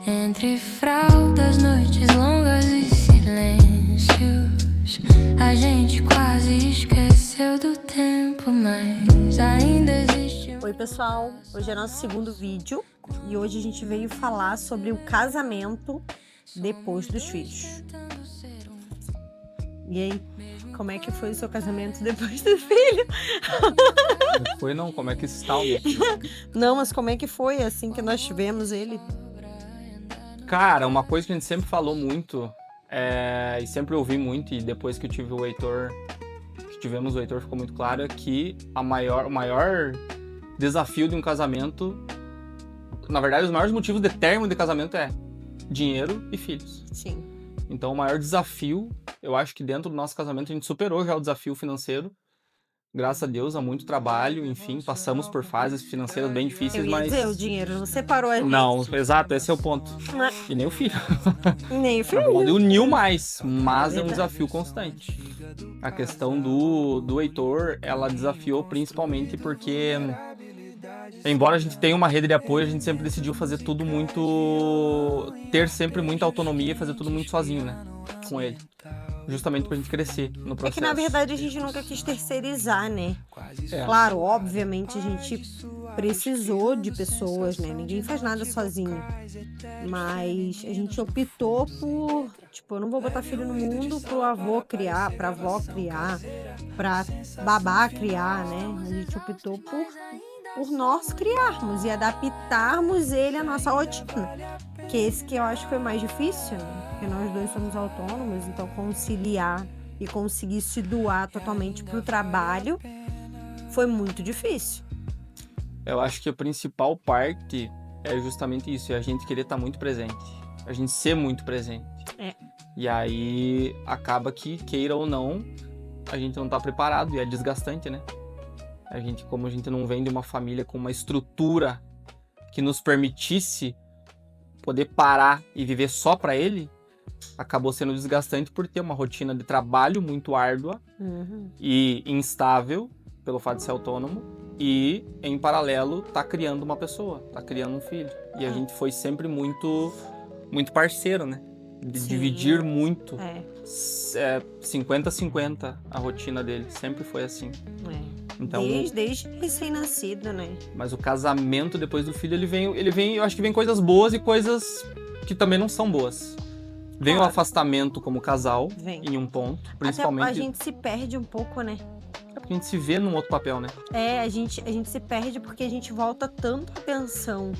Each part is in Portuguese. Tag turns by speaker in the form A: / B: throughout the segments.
A: Entre fraldas, noites longas e silêncios, a gente quase esqueceu do tempo, mas ainda existe.
B: Oi pessoal, hoje é nosso segundo vídeo e hoje a gente veio falar sobre o casamento depois dos filhos. E aí, como é que foi o seu casamento depois do filho?
C: Não foi não, como é que está o meu?
B: Não, mas como é que foi assim que nós tivemos ele?
C: Cara, uma coisa que a gente sempre falou muito, e sempre ouvi muito, e depois que eu tive o Heitor, que tivemos o Heitor, ficou muito claro, é que o maior desafio de um casamento, na verdade, os maiores motivos de término de casamento é dinheiro e filhos.
B: Sim.
C: Então, o maior desafio, eu acho que dentro do nosso casamento a gente superou já o desafio financeiro. Graças a Deus, há muito trabalho, enfim, passamos por fases financeiras bem difíceis,
B: Eu ia
C: mas...
B: dizer, o dinheiro não separou a gente.
C: Não, exato, esse é o ponto. E nem o filho.
B: Nem o
C: Na verdade,
B: filho.
C: uniu mais, mas é um
B: Verdade.
C: desafio constante. A questão do Heitor, ela desafiou principalmente porque, embora a gente tenha uma rede de apoio, a gente sempre decidiu fazer tudo muito... ter sempre muita autonomia e fazer tudo muito sozinho, né? Com ele. Justamente pra gente crescer no processo.
B: É que na verdade a gente nunca quis terceirizar, né?
C: É.
B: Claro, obviamente a gente precisou de pessoas, né? Ninguém faz nada sozinho. Mas a gente optou por, tipo, eu não vou botar filho no mundo pro avô criar, pra avó criar, pra babá criar, né? A gente optou por nós criarmos e adaptarmos ele à nossa rotina. Que esse que eu acho que foi mais difícil, né? Porque nós dois somos autônomos, então conciliar e conseguir se doar totalmente pro trabalho foi muito difícil.
C: Eu acho que a principal parte é justamente isso, é a gente querer estar muito presente. A gente ser muito presente.
B: É.
C: E aí acaba que, queira ou não, a gente não tá preparado e é desgastante, né? Como a gente não vem de uma família com uma estrutura que nos permitisse poder parar e viver só para ele, acabou sendo desgastante por ter uma rotina de trabalho muito árdua e instável, pelo fato de ser autônomo, e, em paralelo, tá criando uma pessoa, tá criando um filho. E a gente foi sempre muito parceiro, né? De
B: Sim.
C: dividir muito.
B: É.
C: 50-50 a rotina dele, sempre foi assim. Então,
B: Desde recém-nascido, né?
C: mas o casamento depois do filho, ele vem, eu acho que vem coisas boas e coisas que também não são boas. Vem o
B: Claro.
C: afastamento como casal,
B: Vem.
C: em um ponto,
B: Até
C: principalmente
B: a gente se perde um pouco, né?
C: porque a gente se vê num outro papel, né?
B: A gente se perde porque a gente volta tanto a atenção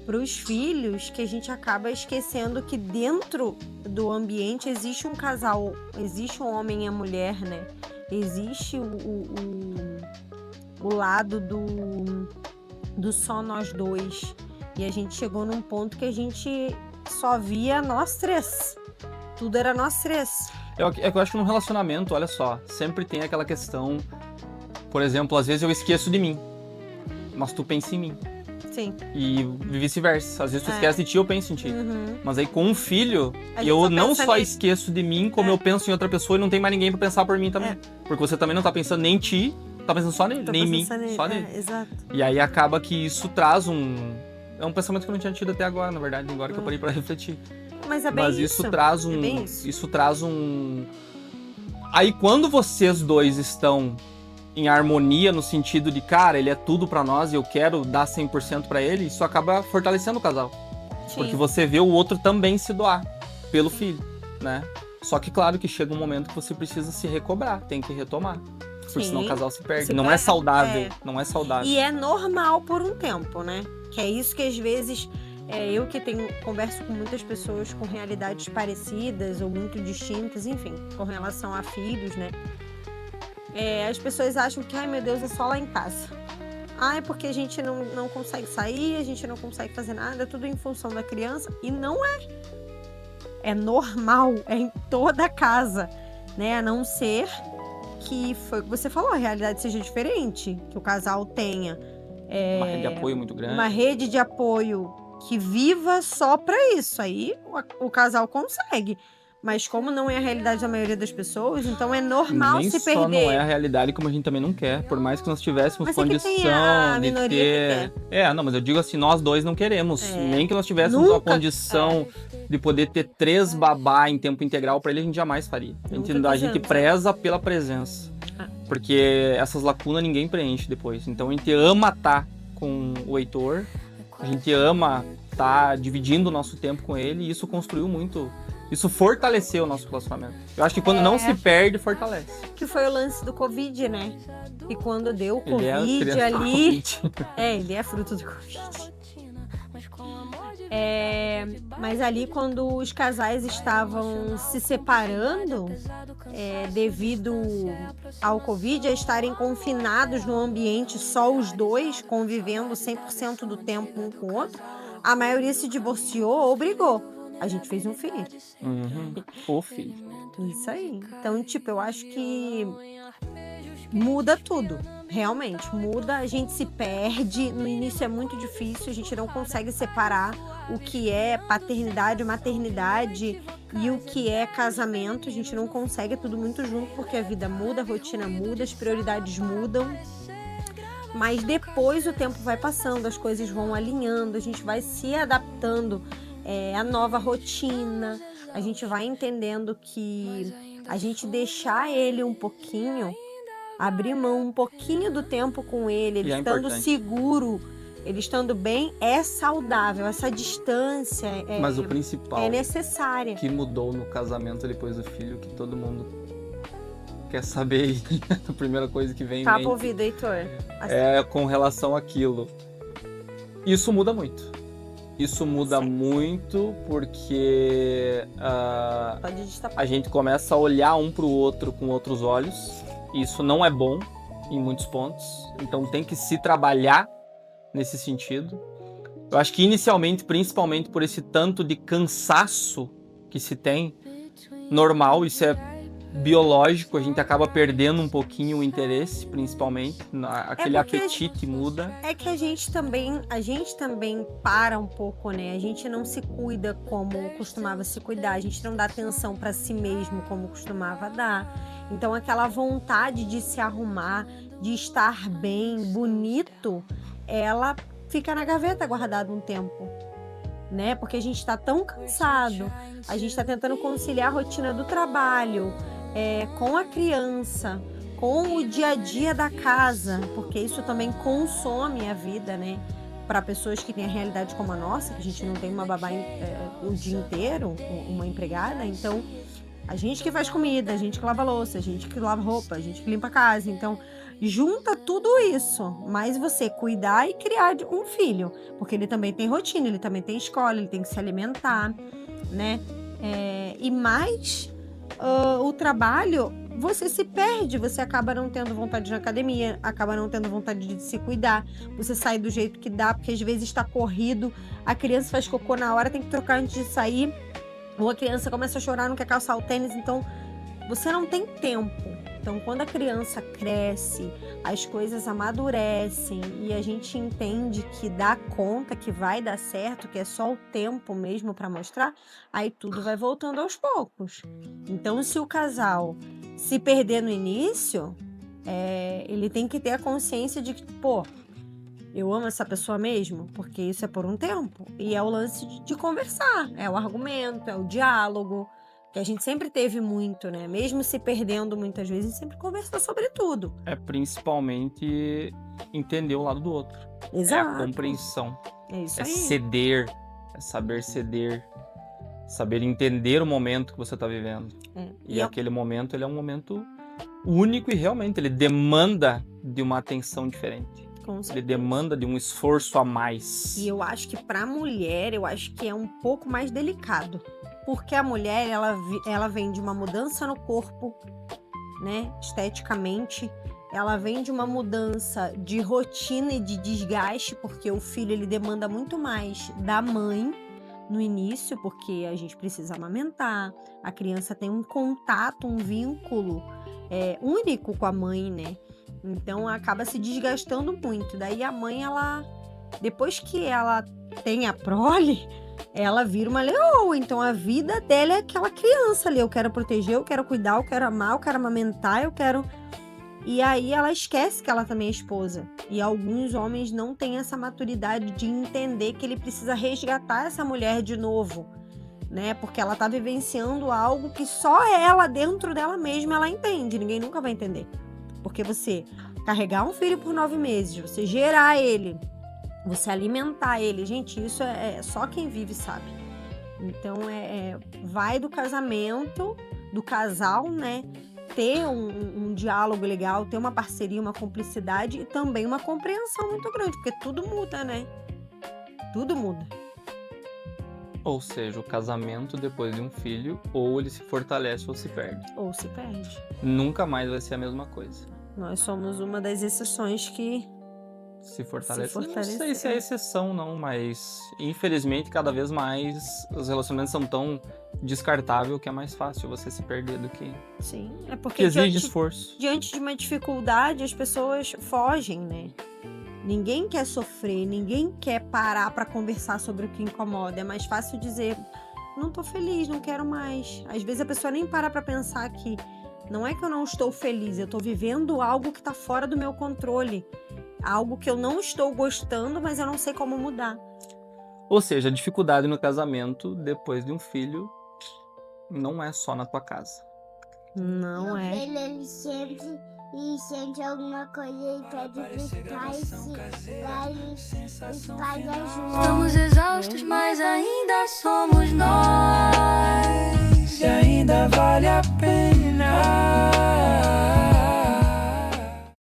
B: pros filhos que a gente acaba esquecendo que dentro do ambiente existe um casal, existe um homem e a mulher, né? Existe o lado do só nós dois. E a gente chegou num ponto que a gente só via nós três. Tudo era nós três.
C: É que eu acho que num relacionamento, olha só, sempre tem aquela questão, por exemplo, às vezes eu esqueço de mim, mas tu pensa em mim.
B: Sim.
C: E vice-versa. Às vezes tu
B: É.
C: esquece de ti, eu penso em ti.
B: Uhum.
C: Mas aí com um filho,
B: A gente
C: eu
B: só
C: não
B: pensa
C: só
B: nele.
C: esqueço de mim, como eu penso em outra pessoa e não tem mais ninguém pra pensar por mim também. Porque você também não tá pensando nem em ti, tá pensando só nele,
B: Tô
C: nem em mim,
B: pensando nele.
C: só nele.
B: Exato.
C: E aí acaba que isso traz É um pensamento que eu não tinha tido até agora, na verdade, agora que eu parei pra refletir.
B: Mas é bem
C: Mas
B: isso.
C: isso traz
B: É bem isso.
C: Isso traz um... Aí quando vocês dois estão em harmonia no sentido de, cara, ele é tudo pra nós e eu quero dar 100% pra ele, isso acaba fortalecendo o casal.
B: Sim.
C: Porque você vê o outro também se doar pelo filho, né? Só que claro que chega um momento que você precisa se recobrar, tem que retomar. Porque
B: Sim.
C: senão o casal se perde.
B: Se
C: Não é
B: perde,
C: saudável, não é saudável.
B: E é normal por um tempo, né? Que é isso que às vezes eu que converso com muitas pessoas com realidades parecidas ou muito distintas, enfim, com relação a filhos, né? As pessoas acham que, ai meu Deus, é só lá em casa. É porque a gente não consegue sair, a gente não consegue fazer nada, é tudo em função da criança. E não é. É normal, é em toda a casa, né? A não ser que foi o que você falou, a realidade seja diferente, que o casal tenha
C: Uma rede de apoio muito grande.
B: uma rede de apoio que viva só pra isso. Aí o casal consegue. Mas como não é a realidade da maioria das pessoas, então é normal
C: Nem
B: se
C: só não
B: perder.
C: é a realidade, como a gente também não quer. Por mais que nós tivéssemos
B: Mas é que
C: condição
B: tem a
C: de
B: minoria
C: ter...
B: que
C: Não, mas eu digo assim, nós dois não queremos.
B: É.
C: Nem que nós tivéssemos a
B: Nunca-
C: condição de poder ter 3 babá em tempo integral pra ele, a gente jamais faria.
B: Nunca
C: A gente
B: quisemos.
C: preza pela presença.
B: Ah.
C: Porque essas lacunas ninguém preenche depois. Então a gente ama estar com o Heitor, a gente ama estar dividindo o nosso tempo com ele, e isso construiu muito... Isso fortaleceu o nosso relacionamento. Eu acho que quando não se perde, fortalece.
B: Que foi o lance do Covid, né? E quando deu o
C: Ele é a
B: Covid
C: criança do
B: ali...
C: Covid.
B: Ele é fruto do Covid. Mas ali, quando os casais estavam se separando, devido ao Covid, a estarem confinados no ambiente, só os dois, convivendo 100% do tempo um com o outro, a maioria se divorciou ou brigou. A gente fez um filho.
C: Ô, filho.
B: Isso aí. Então, tipo, eu acho que muda tudo. Realmente, muda, a gente se perde. No início é muito difícil, a gente não consegue separar o que é paternidade, maternidade e o que é casamento. A gente não consegue, é tudo muito junto, porque a vida muda, a rotina muda, as prioridades mudam. Mas depois o tempo vai passando, as coisas vão alinhando, a gente vai se adaptando à nova rotina, a gente vai entendendo que a gente deixar ele um pouquinho, abrir mão um pouquinho do tempo com ele, ele
C: E é
B: estando
C: importante.
B: seguro, ele estando bem, é saudável. Essa distância
C: Mas o principal
B: é necessária.
C: que mudou no casamento depois do filho, que todo mundo quer saber, a primeira coisa que vem em
B: Papo
C: mente,
B: ouvido, Heitor.
C: é com relação àquilo. Isso muda muito. Isso muda
B: Sim.
C: muito porque
B: Pode destapar.
C: a gente começa a olhar um pro outro com outros olhos. Isso não é bom em muitos pontos. Então tem que se trabalhar nesse sentido. Eu acho que inicialmente, principalmente por esse tanto de cansaço que se tem, normal, isso é biológico, a gente acaba perdendo um pouquinho o interesse, principalmente. Aquele
B: porque
C: apetite muda.
B: É que a gente também para um pouco, né? A gente não se cuida como costumava se cuidar, a gente não dá atenção para si mesmo como costumava dar. Então aquela vontade de se arrumar, de estar bem, bonito, ela fica na gaveta guardada um tempo, né? Porque a gente está tão cansado, a gente está tentando conciliar a rotina do trabalho, com a criança, com o dia a dia da casa, porque isso também consome a vida, né? Para pessoas que têm a realidade como a nossa, que a gente não tem uma babá o dia inteiro, uma empregada, então a gente que faz comida, a gente que lava louça, a gente que lava roupa, a gente que limpa a casa, então junta tudo isso, mas você cuidar e criar um filho, porque ele também tem rotina, ele também tem escola, ele tem que se alimentar, né? E mais o trabalho, você se perde, você acaba não tendo vontade de ir na academia, acaba não tendo vontade de se cuidar, você sai do jeito que dá, porque às vezes está corrido, a criança faz cocô na hora, tem que trocar antes de sair, ou a criança começa a chorar, não quer calçar o tênis, então você não tem tempo. Então, quando a criança cresce, as coisas amadurecem e a gente entende que dá conta, que vai dar certo, que é só o tempo mesmo para mostrar, aí tudo vai voltando aos poucos. Então, se o casal se perder no início, ele tem que ter a consciência de que, pô, eu amo essa pessoa mesmo, porque isso é por um tempo. E é o lance de conversar, é o argumento, é o diálogo, que a gente sempre teve muito, né? Mesmo se perdendo muitas vezes, a gente sempre conversou sobre tudo.
C: É principalmente entender o lado do outro.
B: Exato.
C: É a compreensão.
B: É isso
C: É
B: aí.
C: ceder. É saber ceder. Saber entender o momento que você está vivendo. E aquele momento, ele é um momento único e realmente ele demanda de uma atenção diferente. Ele demanda de um esforço a mais.
B: E eu acho que para a mulher, eu acho que é um pouco mais delicado. Porque a mulher, ela vem de uma mudança no corpo, né? Esteticamente. Ela vem de uma mudança de rotina e de desgaste, porque o filho, ele demanda muito mais da mãe no início, porque a gente precisa amamentar. A criança tem um contato, um vínculo único com a mãe, né? Então, acaba se desgastando muito. Daí, a mãe, depois que ela tem a prole, ela vira uma leoa. Então a vida dela é aquela criança ali. Eu quero proteger, eu quero cuidar, eu quero amar, eu quero amamentar, eu quero... E aí ela esquece que ela também é esposa. E alguns homens não têm essa maturidade de entender que ele precisa resgatar essa mulher de novo, né? Porque ela tá vivenciando algo que só ela, dentro dela mesma, ela entende. Ninguém nunca vai entender. Porque você carregar um filho por 9 meses, você gerar ele, você alimentar ele, gente, isso é só quem vive sabe. Então vai do casamento, do casal, né? Ter um diálogo legal, ter uma parceria, uma cumplicidade e também uma compreensão muito grande, porque tudo muda, né? Tudo muda.
C: Ou seja, o casamento depois de um filho, ou ele se fortalece ou se perde.
B: Ou se perde.
C: Nunca mais vai ser a mesma coisa.
B: Nós somos uma das exceções que
C: Se fortalece.
B: Se fortalecer.
C: Não sei se é exceção, não, mas infelizmente cada vez mais os relacionamentos são tão descartáveis que é mais fácil você se perder do que
B: sim, é porque
C: que exige esforço.
B: diante de uma dificuldade as pessoas fogem, né? Ninguém quer sofrer, ninguém quer parar pra conversar sobre o que incomoda. É mais fácil dizer, não tô feliz, não quero mais. Às vezes a pessoa nem para pra pensar que não é que eu não estou feliz, eu tô vivendo algo que tá fora do meu controle. Algo que eu não estou gostando, mas eu não sei como mudar.
C: Ou seja, a dificuldade no casamento depois de um filho não é só na tua casa.
B: Não é.
D: Ele sempre sente alguma coisa e pede pros pais daí os pais ajudam.
A: Estamos exaustos, mas ainda somos nós.
E: E ainda vale a pena.